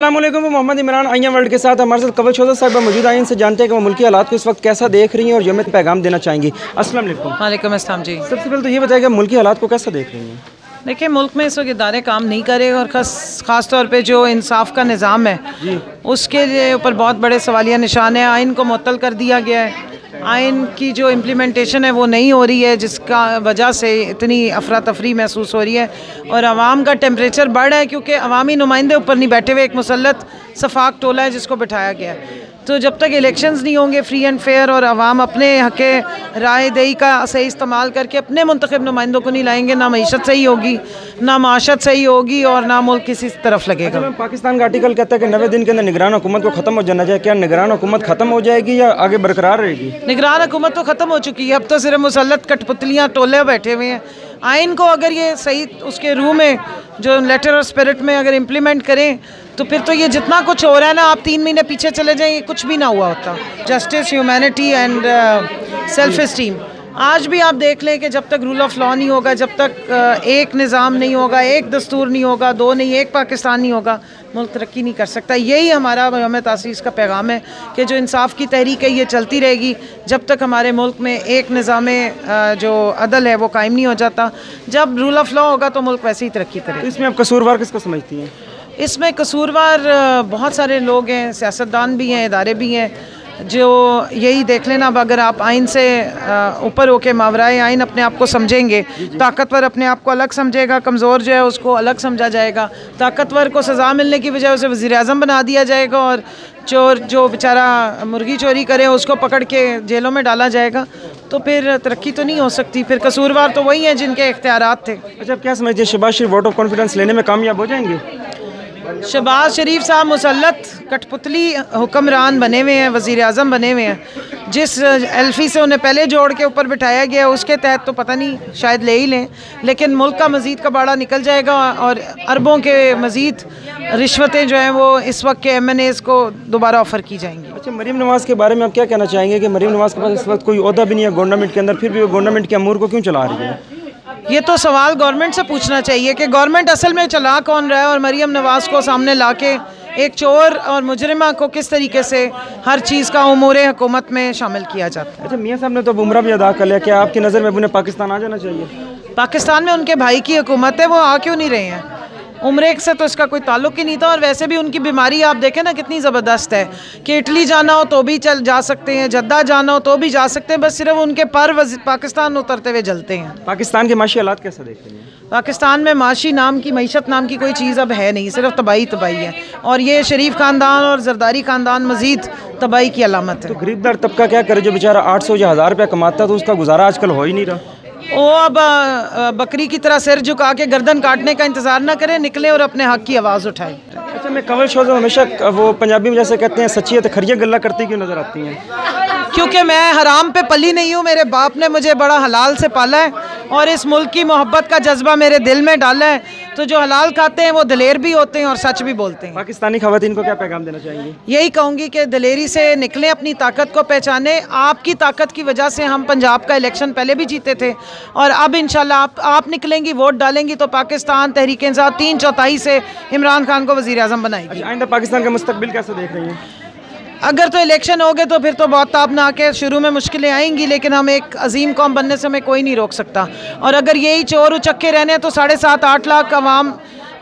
अस्सलामुअलैकुम, Mohammad Imran IM world के साथ हमारे साथ कवल शोज़ा साहिबा मौजूद हैं। इनसे जानते हैं कि वो मुल्की हालात को इस वक्त कैसा देख रही हैं और यौम पैगाम देना चाहेंगी। अस्सलाम वालेकुम। वालेकुम अस्सलाम जी। सबसे पहले तो ये बताइएगा मुल्की हालात को कैसा देख रही हैं? देखिए, मुल्क में इस वक्त इदारे काम नहीं कर रहे और ख़ास तौर पे जो इंसाफ का निज़ाम है उसके ऊपर बहुत बड़े सवालिया निशान है। आइन को मुअत्तल कर दिया गया है। आइन की जो इम्प्लीमेंटेशन है वो नहीं हो रही है, जिसका वजह से इतनी अफरा तफरी महसूस हो रही है और आवाम का टेम्परेचर बढ़ रहा है, क्योंकि अवामी नुमाइंदे ऊपर नहीं बैठे हुए, एक मुसल्लत सफाक टोला है जिसको बिठाया गया है। तो जब तक इलेक्शंस नहीं होंगे फ्री एंड फेयर और आवाम अपने हक़े राय दही का सही इस्तेमाल करके अपने मुंतखब नुमाइंदों को नहीं लाएंगे, ना मईशत सही होगी, ना माशत सही होगी और ना मुल्क किसी तरफ लगेगा। अच्छा, पाकिस्तान का आर्टिकल कहता है कि 90 दिन के अंदर निगरान हुकूमत को ख़त्म हो जाना चाहिए। क्या निगरान हुकूमत ख़त्म हो जाएगी या आगे बरकरार रहेगी? निगरान हुकूमत तो ख़त्म हो चुकी है, अब तो सिर्फ मुसल्लत कठपुतलियाँ टोले बैठे हुए हैं। आइन को अगर ये सही उसके रूह में जो लेटर और स्पिरिट में अगर इम्प्लीमेंट करें तो फिर तो ये जितना कुछ हो रहा है ना, आप 3 महीने पीछे चले जाएं, कुछ भी ना हुआ होता। Justice, humanity and self esteem. आज भी आप देख लें कि जब तक रूल ऑफ लॉ नहीं होगा, जब तक एक निज़ाम नहीं होगा, एक दस्तूर नहीं होगा, दो नहीं एक पाकिस्तान नहीं होगा, मुल्क तरक्की नहीं कर सकता। यही हमारा यौम तासीस का पैगाम है कि जो इंसाफ की तहरीक है ये चलती रहेगी जब तक हमारे मुल्क में एक निज़ाम जो अदल है वो कायम नहीं हो जाता। जब रूल ऑफ लॉ होगा तो मुल्क वैसे ही तरक्की करेगा। तो इसमें आप कसूरवार किसको समझती हैं? इसमें कसूरवार बहुत सारे लोग हैं, सियासतदान भी हैं, इदारे भी हैं, जो यही देख लेना। अब अगर आप आइन से ऊपर होके मावराए आइन अपने आप को समझेंगे, ताकतवर अपने आप को अलग समझेगा, कमज़ोर जो है उसको अलग समझा जाएगा, ताकतवर को सज़ा मिलने की बजाय उसे वज़ीर आज़म बना दिया जाएगा और चोर जो बेचारा मुर्गी चोरी करे उसको पकड़ के जेलों में डाला जाएगा, तो फिर तरक्की तो नहीं हो सकती। फिर कसूरवार तो वही हैं जिनके इख्तियारात थे। अच्छा, आप क्या समझते हैं शहबाज शरीफ वोट ऑफ कॉन्फिडेंस लेने में कामयाब हो जाएंगे? शहबाज शरीफ साहब मुसल्लत कठपुतली हुक्मरान बने हुए हैं, वज़ीर आज़म बने हुए हैं। जिस एल्फी से उन्हें पहले जोड़ के ऊपर बिठाया गया उसके तहत तो पता नहीं शायद ले ही लें, लेकिन मुल्क का मज़ीद कबाड़ा निकल जाएगा और अरबों के मज़ीद रिश्वतें जो हैं वो इस वक्त के MNAs को दोबारा ऑफ़र की जाएंगी। अच्छा, मरीम नवाज़ के बारे में आप क्या कहना चाहेंगे कि मरीम नवाज़ के पास इस वक्त कोई ओहदा भी नहीं है गवर्नमेंट के अंदर, फिर भी वो गवर्नमेंट के अमूर को क्यों चला रही है? ये तो सवाल गवर्नमेंट से पूछना चाहिए कि गवर्नमेंट असल में चला कौन रहा है और मरीम नवाज़ को सामने लाके एक चोर और मुजरिमा को किस तरीके से हर चीज़ का उमूर हुकूमत में शामिल किया जाता है। अच्छा, मियाँ साहब ने तो उम्रा भी अदा कर लिया, क्या आपकी नज़र में उन्हें पाकिस्तान आ जाना चाहिए? पाकिस्तान में उनके भाई की हुकूमत है, वो आ क्यों नहीं रहे हैं? उम्रे से तो इसका कोई ताल्लुक ही नहीं था। और वैसे भी उनकी बीमारी आप देखें ना कितनी ज़बरदस्त है कि इटली जाना हो तो भी चल जा सकते हैं, जद्दा जाना हो तो भी जा सकते हैं, बस सिर्फ उनके पर पाकिस्तान उतरते हुए जलते हैं। पाकिस्तान के माशी हालात कैसे देख रही हैं? पाकिस्तान में माशी नाम की, मईशत नाम की कोई चीज़ अब है नहीं, सिर्फ तबाही तबाही है। और ये शरीफ ख़ानदान और जरदारी ख़ानदान मज़ीद तबाही की अलामत है। तो गरीबदार तबका क्या करे जो बेचारा 800 या 1000 रुपया कमाता है, तो उसका गुजारा आजकल हो ही नहीं रहा। वो अब बकरी की तरह सिर झुका के गर्दन काटने का इंतज़ार ना करें, निकले और अपने हक़ की आवाज़ उठाएं। अच्छा, मैं कवल शोज़ा हमेशा वो पंजाबी में जैसे कहते हैं सच्ची है तो खरिया गल्ला करती क्यों नज़र आती हैं? क्योंकि मैं हराम पे पली नहीं हूँ, मेरे बाप ने मुझे बड़ा हलाल से पाला है और इस मुल्क की मोहब्बत का जज्बा मेरे दिल में डाला है। तो जो हलाल खाते हैं वो दलेर भी होते हैं और सच भी बोलते हैं। पाकिस्तानी ख़वातीन को क्या पैगाम देना चाहेंगे? यही कहूँगी कि दलेरी से निकलें, अपनी ताकत को पहचानें। आपकी ताकत की वजह से हम पंजाब का इलेक्शन पहले भी जीते थे और अब इंशाल्लाह आप निकलेंगी, वोट डालेंगी तो पाकिस्तान तहरीक इंसाफ 3/4 से इमरान खान को वज़ीर आज़म बनाएगी। आइंदा पाकिस्तान का मुस्तकबिल कैसे देख रही हैं? अगर तो इलेक्शन हो गए तो फिर तो बहुत ताबना के शुरू में मुश्किलें आएंगी, लेकिन हम एक अजीम कौम बनने से हमें कोई नहीं रोक सकता। और अगर यही चोर उचक्के रहने तो 7.5-8 लाख अवाम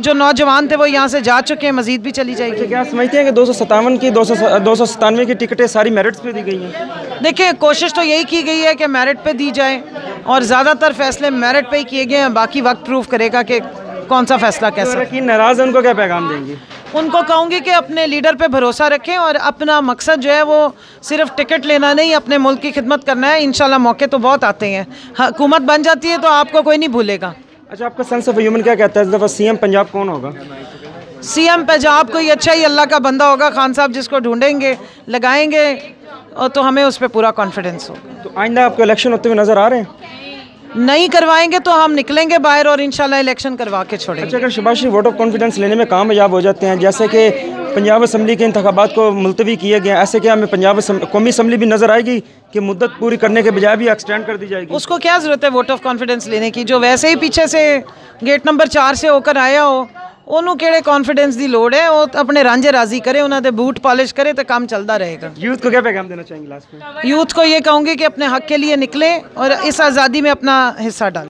जो नौजवान थे वो यहाँ से जा चुके हैं, मजीद भी चली जाएगी। क्या समझते हैं कि 297 की टिकटें सारी मेरिट्स पे दी गई हैं? देखिए, कोशिश तो यही की गई है कि मेरिट पे दी जाए और ज़्यादातर फैसले मेरिट पे ही किए गए हैं। बाकी वक्त प्रूफ करेगा कि कौन सा फैसला कैसा। नाराज़ है उनको क्या पैगाम देंगे? उनको कहूँगी कि अपने लीडर पे भरोसा रखें और अपना मकसद जो है वो सिर्फ टिकट लेना नहीं, अपने मुल्क की खिदमत करना है। इंशाल्लाह मौके तो बहुत आते हैं, हुकूमत बन जाती है तो आपको कोई नहीं भूलेगा। अच्छा, आपका सेंस ऑफ ह्यूमन क्या कहता है इस दफ़ा CM पंजाब कौन होगा? CM पंजाब कोई अच्छा ही अल्लाह का बंदा होगा, खान साहब जिसको ढूंढेंगे लगाएंगे और तो हमें उस पर पूरा कॉन्फिडेंस होगा। तो आइंदा आपको इलेक्शन होते हुए नज़र आ रहे हैं? नहीं करवाएंगे तो हम निकलेंगे बाहर और इंशाल्लाह इलेक्शन करवा के छोड़ेंगे। अच्छा, अगर शहबाज शरीफ वोट ऑफ कॉन्फिडेंस लेने में कामयाब हो जाते हैं, जैसे कि पंजाब असम्बली के इंतखाबात को मुलतवी किए गए, ऐसे क्या हमें पंजाब कौमी असम्बली भी नज़र आएगी कि मुद्दत पूरी करने के बजाय भी एक्सटेंड कर दी जाएगी? उसको क्या ज़रूरत है वोट ऑफ कॉन्फिडेंस लेने की, जो वैसे ही पीछे से गेट नंबर 4 से होकर आया हो ਉਹਨੂੰ ਕਿਹੜੇ कॉन्फिडेंस ਦੀ ਲੋੜ है, ਉਹ अपने ਰਾਂਝੇ राजी करे, ਉਹਨਾਂ ਦੇ बूट पॉलिश करे तो काम चलता रहेगा। यूथ को क्या पैगाम देना चाहेंगे लास्ट में? यूथ को ये कहूँगी कि अपने हक के लिए निकले और इस आज़ादी में अपना हिस्सा डालें।